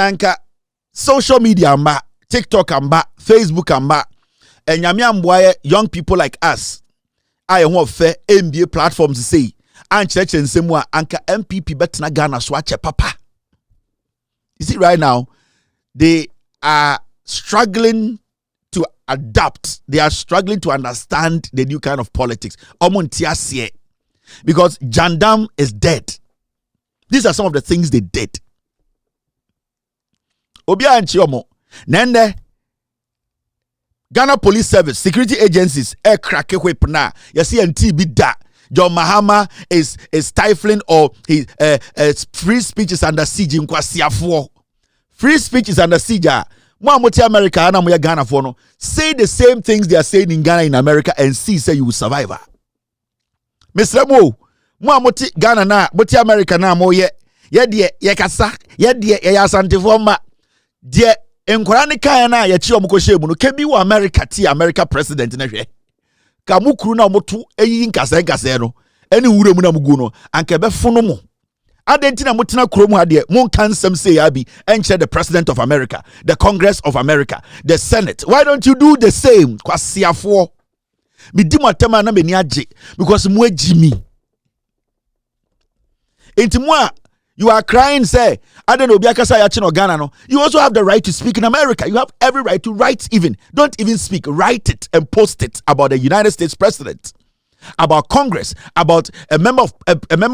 Anka social media amba, TikTok amba, Facebook amba, and yami young people like us. I want fair NBA platforms say, and church and semua anka MPP betina Ghana swache papa. You see right now, they are struggling to adapt. They are struggling to understand the new kind of politics. Because Jandam is dead. These are some of the things they did. Obia and Chiomo. Nende Ghana Police Service, security agencies, crack whip na. You see NTB da. John Mahama is stifling or free speech is under siege in Kwasiafo. Free speech is under siege. Mwamoti America and Amuya Ghana for no. Say the same things they are saying in Ghana in America and see say you will survive. Mr. Mo, Mwamoti Ghana na, Moti America na mo ye kasa, ye asante forma. Die enkorane kan na ye chi omukoshe mu no kebi wo America ti America president na hwe. Kamukuru na omoto eyi nkase no ene wure mu na mugu no anka be fono mo. Adentina mutena kromu ade mon kansem say abi enche the president of America, the Congress of America, the Senate. Why don't you do the same? Kwasiafo. Mi di matema na meni age because mu ejimi. Intimwa you are crying say I don't know biakasa ya chi no Ghana no. You also have the right to speak in America. You have every right to write even. Don't even speak, write it and post it about the United States president. About Congress, about a member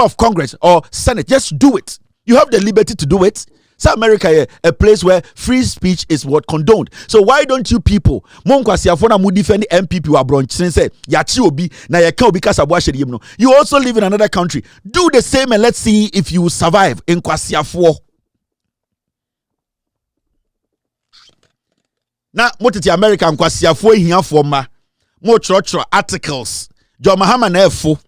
of Congress or Senate. Just do it. You have the liberty to do it. South America, a place where free speech is what condoned. So why don't you people, defend MPP wa bronchi say yachi obi na yeka obi kasa bwa shedi no. You also live in another country. Do the same and let's see if you survive in Kwasiafo. Na motiti America in Kwasiafo hiya forma. Mo chro articles. John Mahama na efo.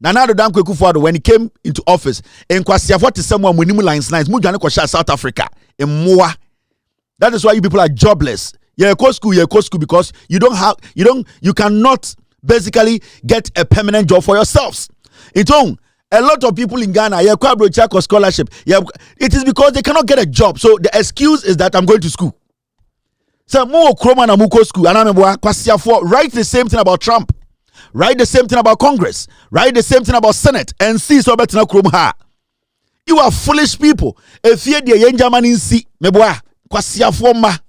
Nanado Dankwa Akufo-Addo when he came into office in Kwasiafo to someone with lines mu dwane ko South Africa in Moa. That is why you people are jobless. You go school because you cannot basically get a permanent job for yourselves. A lot of people in Ghana, scholarship. It is because they cannot get a job. So the excuse is that I'm going to school. So more Kroma na muko school. Write the same thing about Trump. Write the same thing about Congress. Write the same thing about Senate. And see so better na. You are foolish people. If you the young German in see meboa kwasia forma.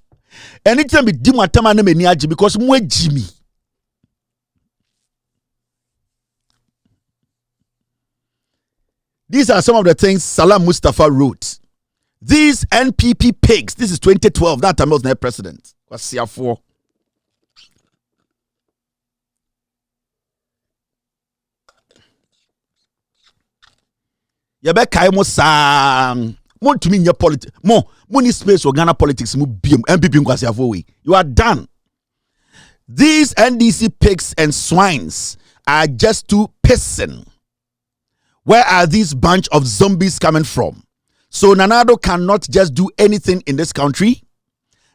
Anytime be dimu atama na meni aji because mwe Jimmy. These are some of the things Salam Mustafa wrote. These NPP pigs. This is 2012. That time I was the president. Kwasia for. Yabe kai mo sam mo to me in your politics mo money space for Ghana politics mo biem MPP nkwasiafo we. You are done. These NDC pigs and swines are just too pissing. Where are these bunch of zombies coming from? So Nanado cannot just do anything in this country.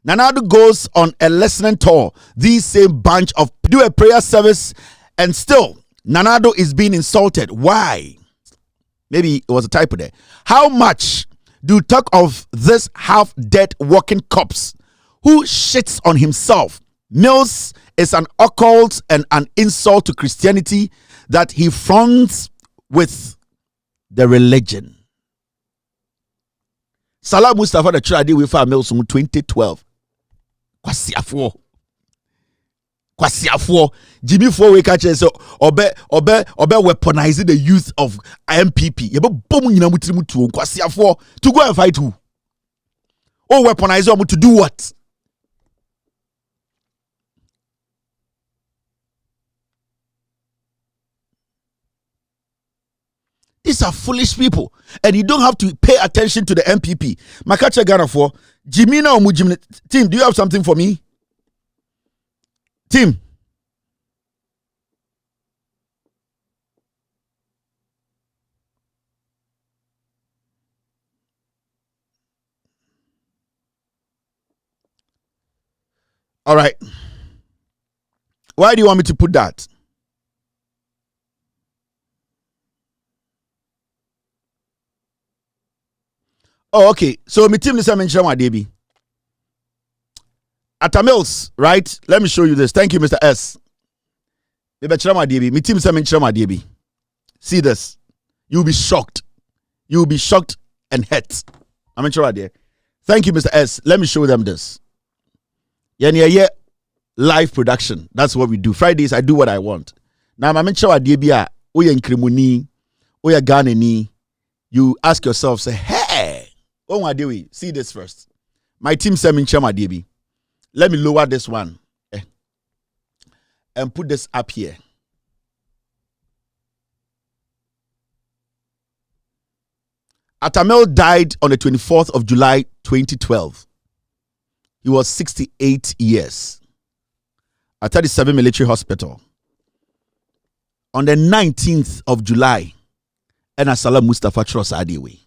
Nanado goes on a listening tour. These same bunch of do a prayer service and still Nanado is being insulted. Why? Maybe it was a typo there. How much do you talk of this half-dead walking corpse who shits on himself? Mills is an occult and an insult to Christianity that he fronts with the religion. Salah Mustafa the Tradi with Mills in 2012. Kwasiafo Jimmy for we catch so obe weaponizing the youth of MPP. Yebe bom nyina mutiri mutu Kwasiafo to go and fight who? Oh, weaponize them to do what? These are foolish people, and you don't have to pay attention to the MPP. Makacha Ghana for Jimina or Mujim team. Do you have something for me? Team. All right. Why do you want me to put that? Oh, okay. So my team is mention what DB. Atamils, right? Let me show you this. Thank you, Mr. S. My team is mention what DB. See this. You'll be shocked. You'll be shocked and hurt. I'm sure idea. Thank you, Mr. S. Let me show them this. Yeah, live production. That's what we do. Fridays, I do what I want. Now, I'm sure idea. Oya nkrimuni, oya Ghanani. You ask yourself, say, hey, oh my dear, see this first. My team said, "Minchama let me lower this one and put this up here." Atamel died on the 24th of July, 2012. He was 68 years at 37 Military Hospital. On the 19th of July, and Salam Mustafa Tros Adiwe.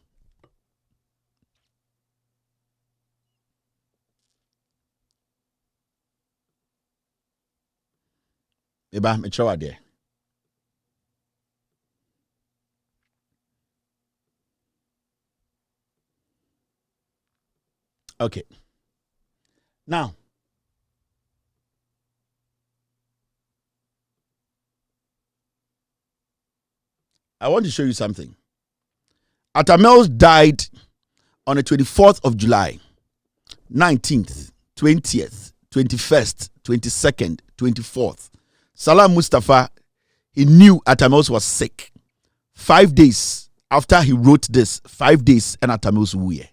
Eba, me chowa there. Okay. Now, I want to show you something. Atamel died on the 24th of July, 19th, 20th, 21st, 22nd, 24th. Salam Mustafa, he knew Atamel was sick. 5 days after he wrote this, 5 days, and Atamel's wuye.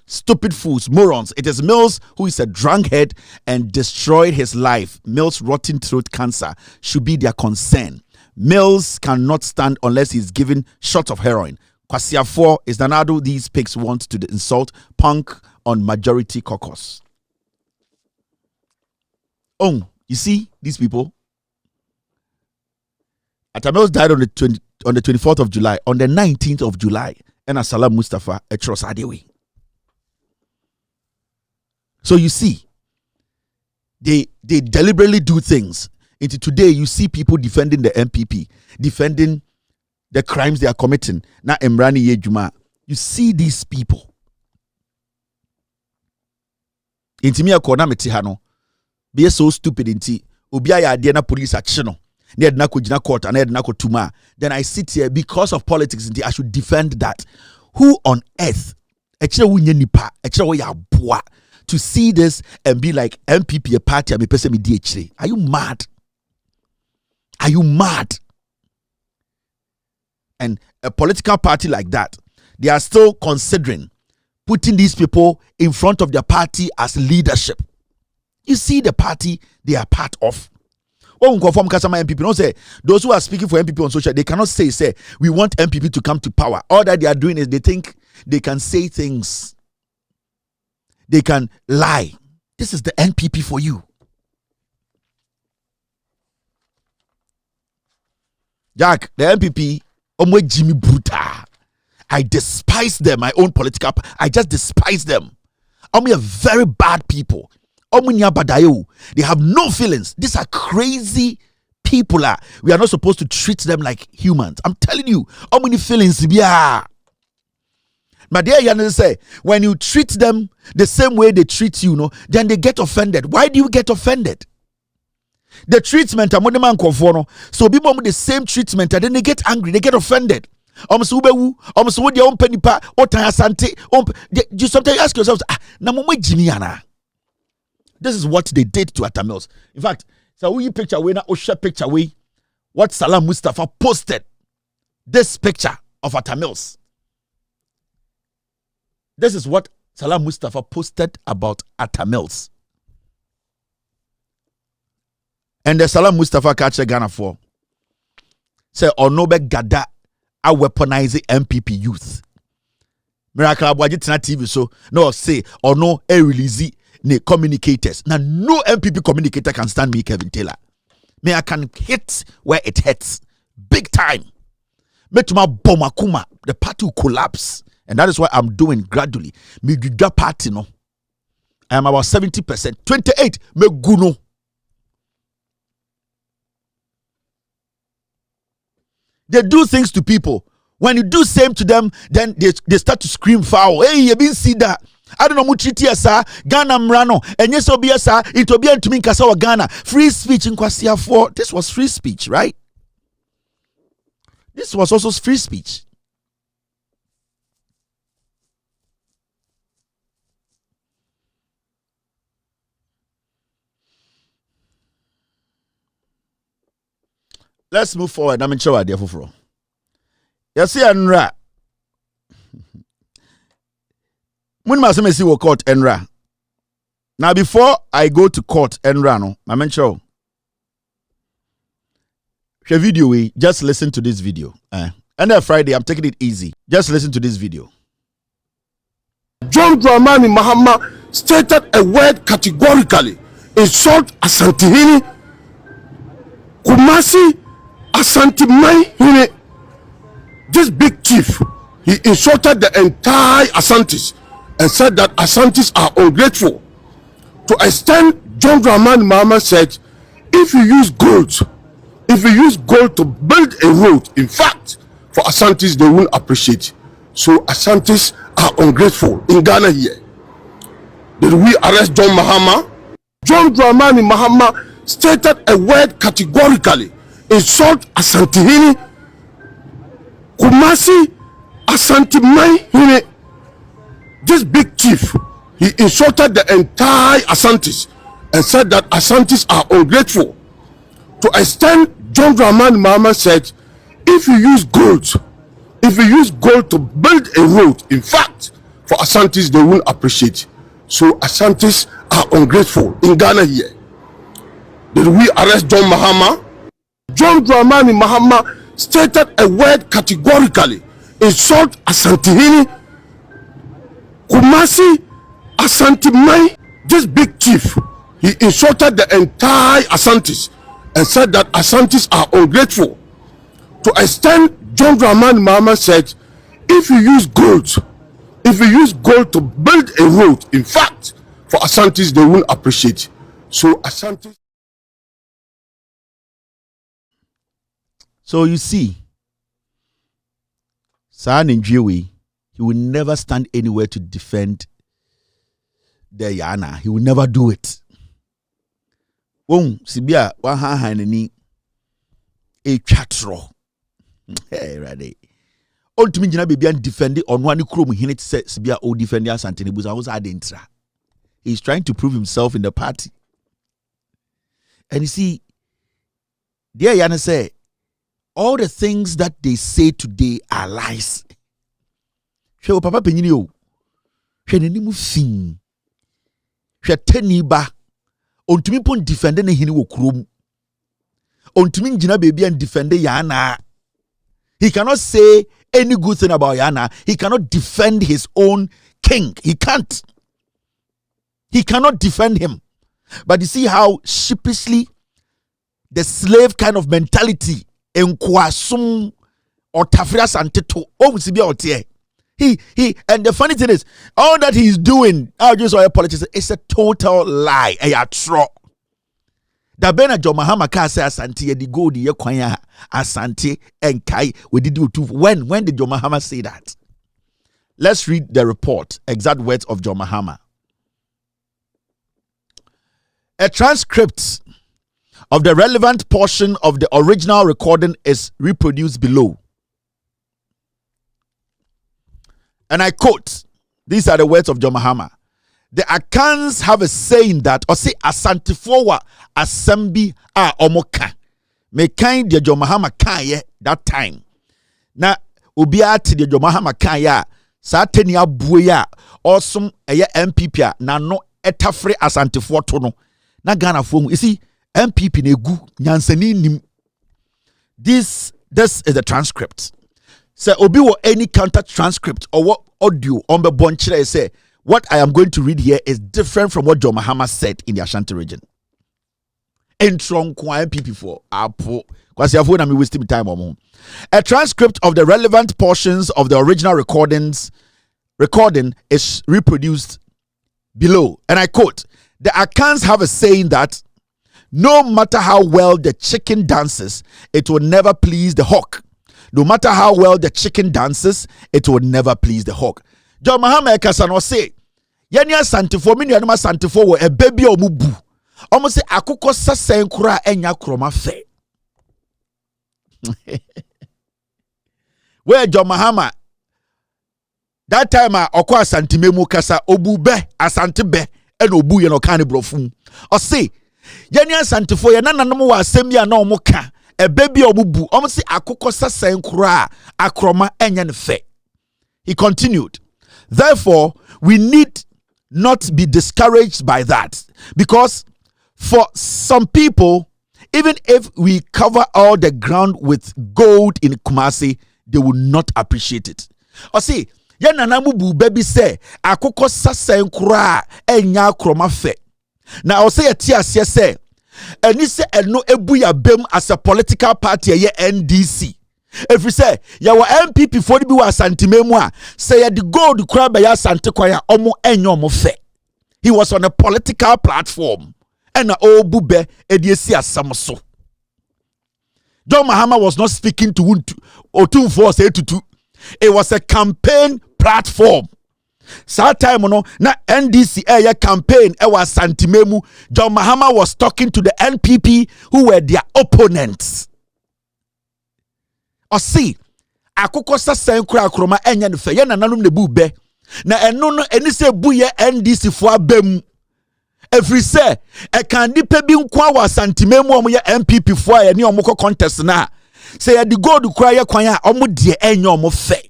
Stupid fools, morons. It is Mills who is a drunkard and destroyed his life. Mills' rotten throat cancer should be their concern. Mills cannot stand unless he's given shots of heroin. Kwasiafo is Nanado these pigs want to insult punk on majority caucus. Oh, you see these people? Atamels died on the 24th of July. On the 19th of July, and Salam Mustafa Etros Adewe. So you see, they deliberately do things. Into today, you see people defending the MPP, defending the crimes they are committing. Now, Emrani Yejuma, you see these people. Intimi akona metihano, be so stupid inti. Ubiya ya police action. Then I sit here because of politics. I should defend that. Who on earth to see this and be like MPP a party? Are you mad? Are you mad? And a political party like that, they are still considering putting these people in front of their party as leadership. You see the party they are part of. MPP, don't say those who are speaking for MPP on social, they cannot say we want MPP to come to power. All that they are doing is they think they can say things. They can lie. This is the NPP for you. Jack, the NPP, Jimmy Bruta. I despise them, my own political. I just despise them. Are very bad people. They have no feelings. These are crazy people. We are not supposed to treat them like humans. I'm telling you, how many feelings? My dear Yana say, when you treat them the same way they treat you, then they get offended. Why do you get offended? The treatment, so people with the same treatment, and then they get angry, they get offended. You sometimes ask yourself, this is what they did to Atamels. In fact, so we picture away now, picture away what Salam Mustafa posted. This picture of Atamels. This is what Salam Mustafa posted about Atamels. And the Salam Mustafa catch Ghana for say Onobe Gada a weaponizing MPP youth. Miracle Abwajitina TV so no say or no a release the communicators. Now no MPP communicator can stand me, Kevin Taylor. Me I can hit where it hurts big time. Metuma bomakuma, the party will collapse. And that is what I'm doing gradually. Me guda party no. I am about 70%. 28 me guno. They do things to people. When you do same to them, then they start to scream foul. Hey, you been see that? I don't know much treaty sir. Ghana mrano. And yes, obi sir. It will be to me kasa Ghana. Free speech in Kwasia for. This was free speech, right? This was also free speech. Let's move forward. I'm in show idea for. Yes, Enra. When my see will court Enra. Now, before I go to court Enra, no, I'm in show. Share video we just listen to this video. And then Friday, I'm taking it easy. Just listen to this video. John Dramani Mahama stated a word categorically: insult Asantehene, Kumasi Asante. This big chief, he insulted the entire Asantes and said that Asantes are ungrateful. To extend, John Dramani Mahama said, if you use gold to build a road, in fact, for Asantes, they won't appreciate. So Asantes are ungrateful in Ghana here. Did we arrest John Mahama? John Dramani Mahama stated a word categorically: insult Asantehene, Kumasi Asante. This big chief, he insulted the entire Asantes and said that Asantes are ungrateful. To extend, John Dramani Mahama said, if you use gold to build a road, in fact, for Asantes, they won't appreciate. So Asantes are ungrateful in Ghana here. Did we arrest John Mahama? John Dramani Mahama stated a word categorically: insult Asantehene, Kumasi Asante. This big chief, he insulted the entire Asantes and said that Asantes are ungrateful. To extend, John Dramani Mahama said, if you use gold to build a road, in fact, for Asantes, they won't appreciate. So Asantes. So you see, San Njewi, he will never stand anywhere to defend the Yana. He will never do it. Sibia wahanani a chatro. Hey, ready. Ultimately, Jina baby and defend it on one chrome. He needs to say Sibia o defender Santini Buza was adentra. He's trying to prove himself in the party. And you see, dear Yana say, all the things that they say today are lies. She papa penyini o. She neni mu fin. She teni ba. Ontumi pon defende ne hini wo kurom. Ontumi njina baby and defende Yana. He cannot say any good thing about Yana. He cannot defend his own king. He can't. He cannot defend him. But you see how sheepishly the slave kind of mentality enkwasum or tafria santeto obusibia otie. He and the funny thing is, all that he's doing, I just saw a politician, it's a total lie. A tro. Da bena John Mahama ka say asante di go di yekwanya asante enkai we did do when did John Mahama say that? Let's read the report, exact words of John Mahama. A transcript of the relevant portion of the original recording is reproduced below. And I quote, these are the words of John Mahama. The accounts have a saying that, or say, Asantefowa Asambi a Omoka. Me kind de John Mahama Kanye that time. Na ubiati de John Mahama Kaya, Sateni Abuya, awesome MPP, na no etafre Asantefo tono. Na Ghana phone. You see, MPP negu nyansani nim. This is the transcript. Say obi wo any counter transcript or what audio on the bonchire say what I am going to read here is different from what John Mahama said in the Ashanti region. Entron kwa MPP for apo kwasi afo na me wasting time omo. A transcript of the relevant portions of the original recording is reproduced below, and I quote, the accounts have a saying that no matter how well the chicken dances, it will never please the hawk. no matter how well the chicken dances, it will never please the hawk. John Mahama Ekasano say, Yenya Santifo, Minyanuma Santifo, a baby or mubu. Almost say, Akuko Sasen Kura Enya Kroma Fe. Where John Mahama, that time, Okwa Santimemu Kasa, Obube, Asantibe, and Obu Yano Canibrofum. Or say, Yenya Santifo, Yananamu wa Semia no Moka, a baby or mubu, almost say, Akuko Sasen Kura, Akroma Enyan Fe. He continued, therefore, we need not be discouraged by that, because for some people, even if we cover all the ground with gold in Kumasi, they will not appreciate it. Or see, Yananamu baby say, Akoko sasen kura enya kroma fe. Now I'll say a TSC say, and this say no ebuya bem as a political party ye NDC. If we say, yawa MPP for the biwa santimemwa, say the gold crab ya santekwaya omo enyo mo fe. He was on a political platform. And old bube ediesi asamoso. John Mahama was not speaking to Otun Force 822. It was a campaign platform. That time no na NDC area campaign was santimemu. John Mahama was talking to the NPP who were their opponents. Or see, akoko sasen kura kroma enya ne fe ye nananum ne bube. Na eno no eni se buye NDC fo abem. Every say, a can nipa bi nkwa wa santimemu omo ye MPP fo a ye ne omo contest na. Say the go do cry kwan a omo de enyo omo fe.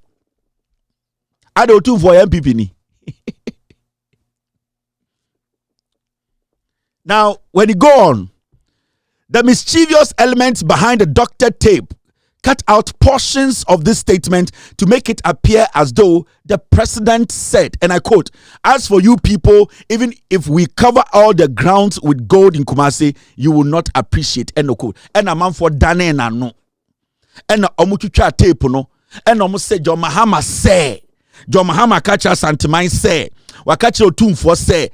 Ade otu for MPP ni. Now, when you go on, the mischievous elements behind the doctored tape cut out portions of this statement to make it appear as though the president said, and I quote, as for you people, even if we cover all the grounds with gold in Kumasi, you will not appreciate, end of quote. And a man for Dane na no. And omuchucha tape no. And almost say John Mahama say. John Mahama catch us antimine say. Wakachi otum for say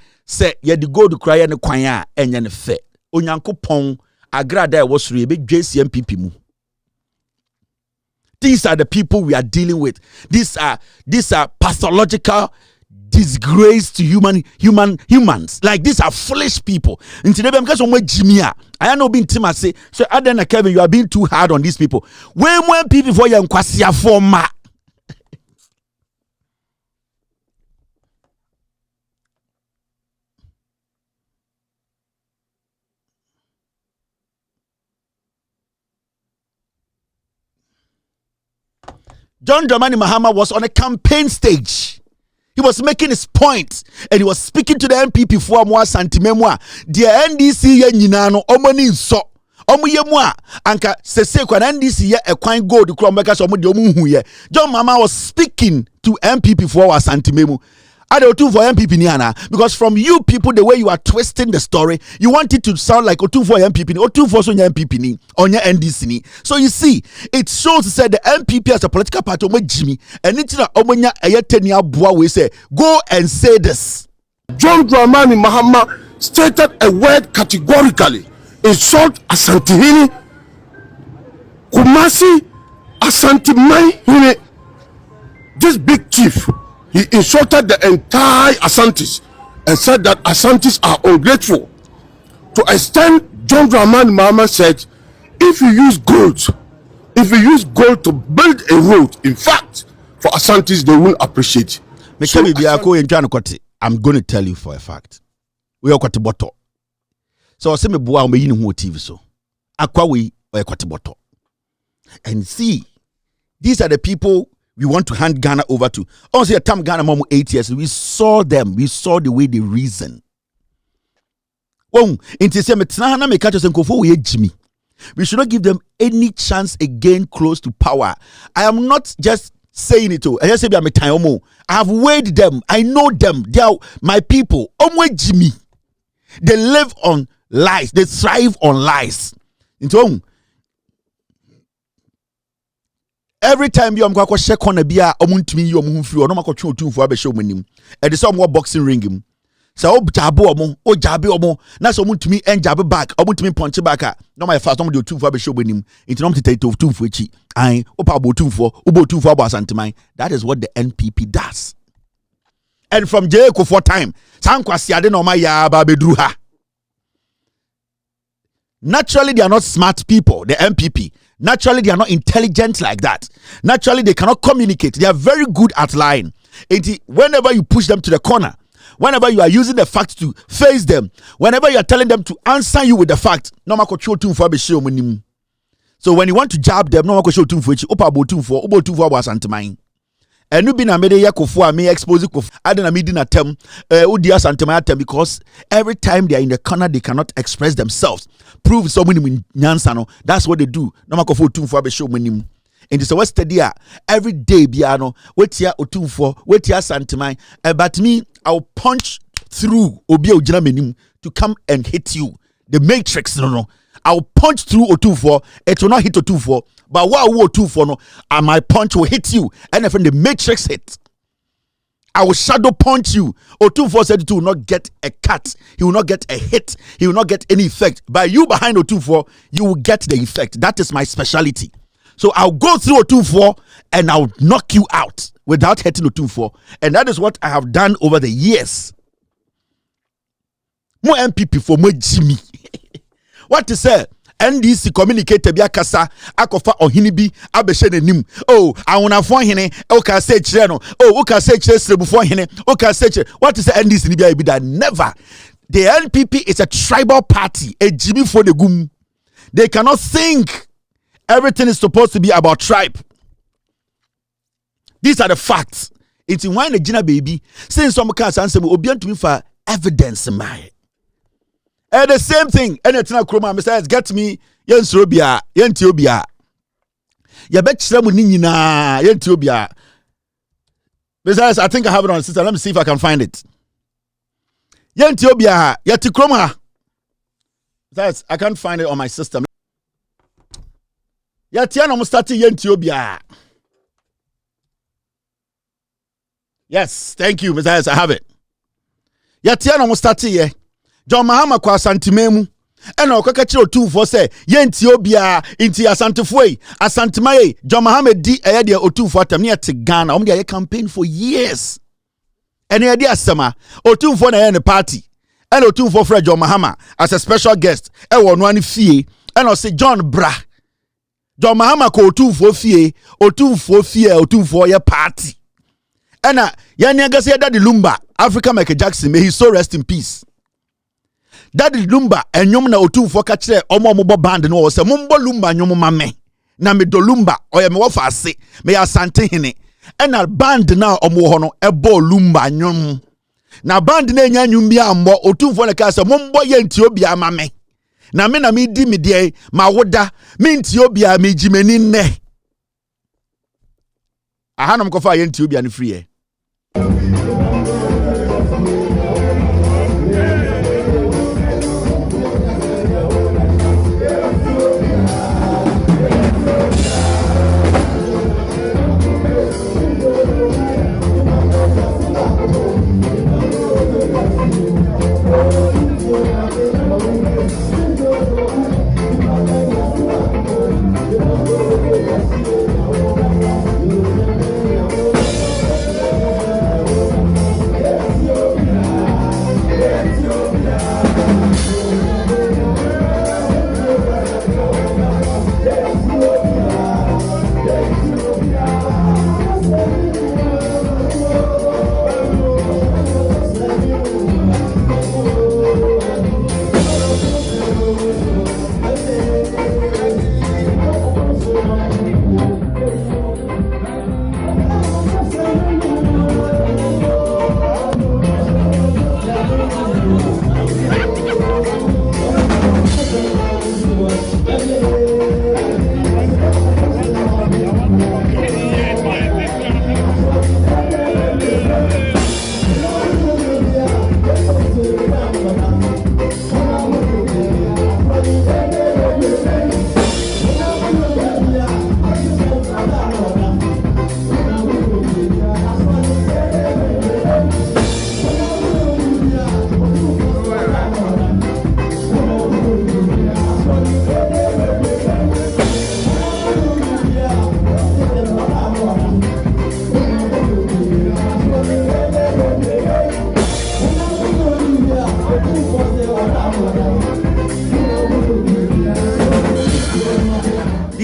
ye the gold cry and kwanya enye ne fe. Onyankopon agrada was rebe JCMPP mu. These are the people we are dealing with. These are pathological disgrace to humans. Like these are foolish people. In today, because Jimia, I know being Tim say, so Aden Kevin, you are being too hard on these people. When people for you kwasia forma. John Dramani Mahama was on a campaign stage. He was making his point and he was speaking to the MPP for more santimemwa. The NDC ye nyinano omoni so. Omo ye mo a anka sese kwa NDC ye ekwan gold kro mbeka so omo de omo hu ye. John Mahama was speaking to MPP for our santimemu. I don't do for MPP ni ana, because from you people, the way you are twisting the story, you want it to sound like Otu for MPP, Otu for so MPP ni, on your NDC ni. So you see, it shows that the MPP as a political party, Jimmy, and it's not Omonya Ayatenia Bua, we say, go and say this. John Dramani Mahama stated a word categorically: insult Asantehene, Kumasi, Asantemai. This big chief, he insulted the entire Asantis and said that Asantis are ungrateful. To extend, John Dramani Mahama said, if you use gold to build a road, in fact, for Asantis, they won't appreciate. I'm going to tell you for a fact. We are quite bottle. So I say me boy me yin who TV so. Akwa we are quite bottle. And see, these are the people we want to hand Ghana over to. Also, a time Ghana mom 8 years, we saw them. We saw the way they reason. We should not give them any chance again close to power. I am not just saying it. I just say I have weighed them. I know them. They are my people. They live on lies. They thrive on lies. Every time you am going to check on a beer, omuntimi you omunfiri or no makotwe otumfo abehye omunim. E de say omo boxing ring him. So jabu omo, o jabi omo. Na so mu tumi en jabi back, omo tumi punch back. No my fast, omo de otumfo be show benim. Inti nom tete otumfo echi. Ai, opa bo otumfo, ubo otumfo abo asanteman. That is what the NPP does. And from Jeko for time, sankwasi ade no ma ya ba bedru ha. Naturally, they are not smart people, the MPP. Naturally, they are not intelligent like that. Naturally, they cannot communicate. They are very good at lying. Whenever you push them to the corner, whenever you are using the fact to face them, whenever you are telling them to answer you with the fact, so when you want to jab them, and you been a media kofu me expose kofu adena me din atem udia santema atem because every time they are in the corner they cannot express themselves, prove someone in nyansa no. That's what they do. No makofu otumfo abesho manim. And this was steady every day biano wetia otumfo wetia santema, but me I'll punch through obi ojina menim to come and hit you. The matrix no. I'll punch through otumfo, it will not hit otumfo. But what will 2 no, and my punch will hit you. And if the matrix hit, I will shadow punch you. O24 said he will not get a cut, he will not get a hit, he will not get any effect. By you behind O24, you will get the effect. That is my specialty. So I'll go through O24 and I'll knock you out without hitting O24. And that is what I have done over the years. More MPP for more Jimmy. What to say? NDC communicated bia kasa akofa ohini bi abehye nanim. Oh, awonafo hene o ka say kire no. Oh, o ka say kire srebufo hene. O ka say kire. What is the NDC ni bia bi that? Never. The NPP is a tribal party. A Jimmy for the gum. They cannot think everything is supposed to be about tribe. These are the facts. It's in wine Gina baby. Since some cars answer obian to me for evidence my. And the same thing, and it's not Chroma, besides, get me, Yensrobia, Yentiobia. Yabet Nina, Yentiobia. Besides, I think I have it on the system. Let me see if I can find it. Yentiobia, Yatikroma. Besides, I can't find it on my system. Yatiano Mustati Yentiobia. Yes, thank you, besides, I have it. Yatiano Mustati, John Mahama kwa santimemu ena okaka kire otumfo se yenti obia inti asantefoi asantemaye John Mahama di eye de otumfo atam ne yete Ghana om de campaign for years ene ye de asema otumfo na ye ne party ena otumfo fra John Mahama as a special guest e wo no an fie ena se John Bra John Mahama ko otumfo fie otumfo ye party ena ye ne agase da de Lumba Africa Michael Jackson, may he so rest in peace. Daddy Lumba enyom na otumfo ka kire omo band no se mombo Lumba nyom mame na me do Lumba oye me wo fa ase me ya sante hene ena band na omo ho no ebo Lumba nyom na band na enya nyum bia ambo otumfo na ka se mombo ye nti obi amame na me di me de ma woda me nti obi a me jimani nne ahanom ko fa ye nti obi an free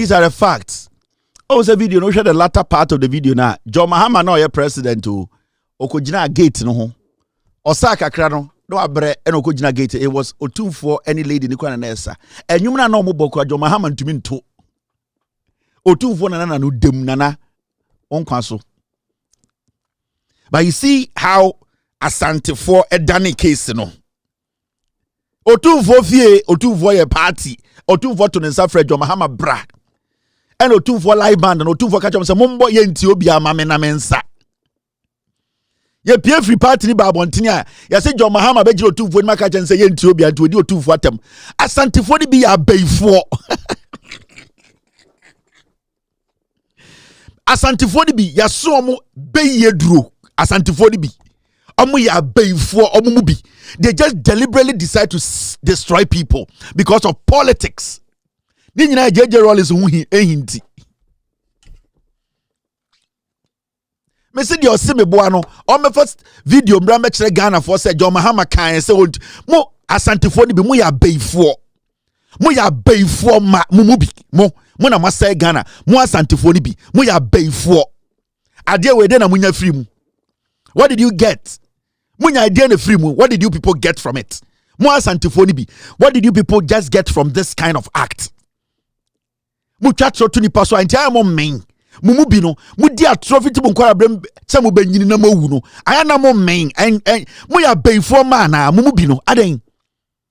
These are the facts. Oh, the video, no share the latter part of the video now. John Mahama no ye president to okojina gate no ho. Osaka krano no abre and okojina gate. It was otu for any lady ni kwa na nesa. Enyum na no mo boko John Mahama ntumi nto. Otu for na no dem nana onkwa so. But you see how Asante for a Danny case no. Otu for fie, otu for ye party, otu for to nsa Fred John Mahama bra. And otu for live band and otu for catch up say mombo ye Ethiopia mame na mensa. Ye pie free party ni ba bontini a ye say John Mahama be jiro otu for ni maka chen say ye Ethiopia nti odi otu for atem. Asante for ni bi ya beifo. Asante for ni bi ya so omo be yeduro. Asante for ni bi omo ya beifo omo mu bi. They just deliberately decide to destroy people because of politics. Ni nyina JJ Rollins hu ehinti. Me see the osime boa no, o me first video mbra me kire Ghana for say John Mahama kan say mo asantefo ni bi mo ya beifo. Mo ya beifo ma mo bi. Mo na ma say Ghana, mo asantefo ni bi, mo ya beifo. Ade we dey na munya free mu. What did you get? Munya idea na free mu. What did you people get from it? Mo asantefo ni bi. What did you people just get from this kind of act? Mu chatro to ni paso antia mo men. Mumu bi no mu di atrophy ti bonkwara brem se mo banyini na mawu no aya na mo men en mo ya beifo ma na mumu bi no aden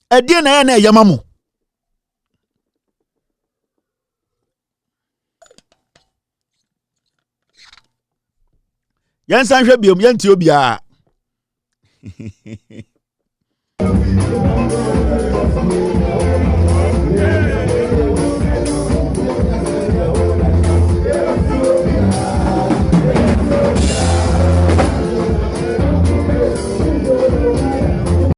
ade na ya na yama mo yan san hwe biom yan ti obia